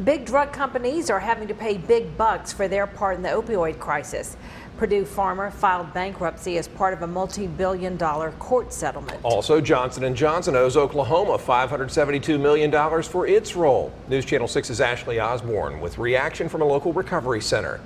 Big drug companies are having to pay big bucks for their part in the opioid crisis. Purdue Pharma filed bankruptcy as part of a multi-billion-dollar court settlement. Also, Johnson & Johnson owes Oklahoma $572 million for its role. News Channel 6's Ashley Osborne with reaction from a local recovery center.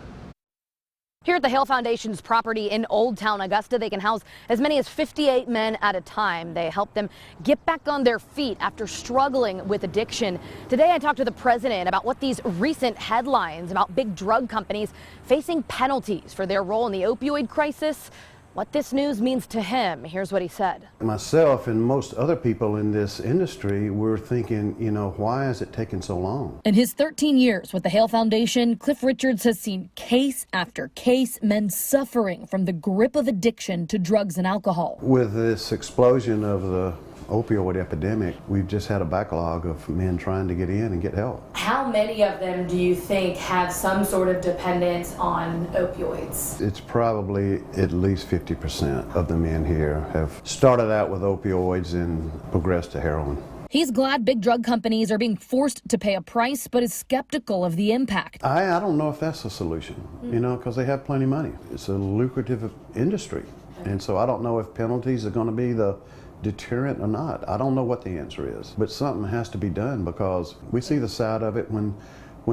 Here at the Hale Foundation's property in Old Town Augusta, they can house as many as 58 men at a time. They help them get back on their feet after struggling with addiction. Today, I talked to the president about what these recent headlines about big drug companies facing penalties for their role in the opioid crisis, what this news means to him. Here's what he said. Myself and most other people in this industry were thinking, why is it taking so long? In his 13 years with the Hale Foundation, Cliff Richards has seen case after case, men suffering from the grip of addiction to drugs and alcohol. With this explosion of the opioid epidemic, we've just had a backlog of men trying to get in and get help. How many of them do you think have some sort of dependence on opioids? It's probably at least 50% of the men here have started out with opioids and progressed to heroin. He's glad big drug companies are being forced to pay a price, but is skeptical of the impact. I don't know if that's a solution, because they have plenty of money. It's a lucrative industry. And so I don't know if penalties are going to be the deterrent or not. I don't know what the answer is, but something has to be done because we see the side of it when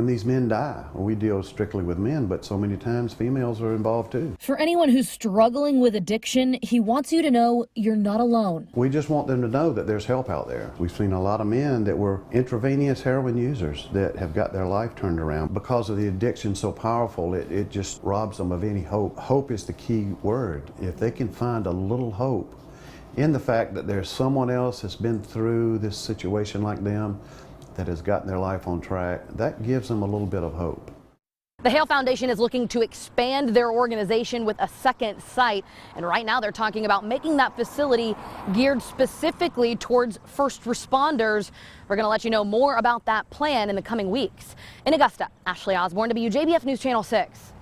these men die. We deal strictly with men, but so many times females are involved too. For anyone who's struggling with addiction, he wants you to know you're not alone. We just want them to know that there's help out there. We've seen a lot of men that were intravenous heroin users that have got their life turned around because of the addiction so powerful, it just robs them of any hope. Hope is the key word. If they can find a little hope in the fact that there's someone else that's been through this situation like them that has gotten their life on track, that gives them a little bit of hope. The Hale Foundation is looking to expand their organization with a second site, and right now they're talking about making that facility geared specifically towards first responders. We're going to let you know more about that plan in the coming weeks. In Augusta, Ashley Osborne, WJBF News Channel 6.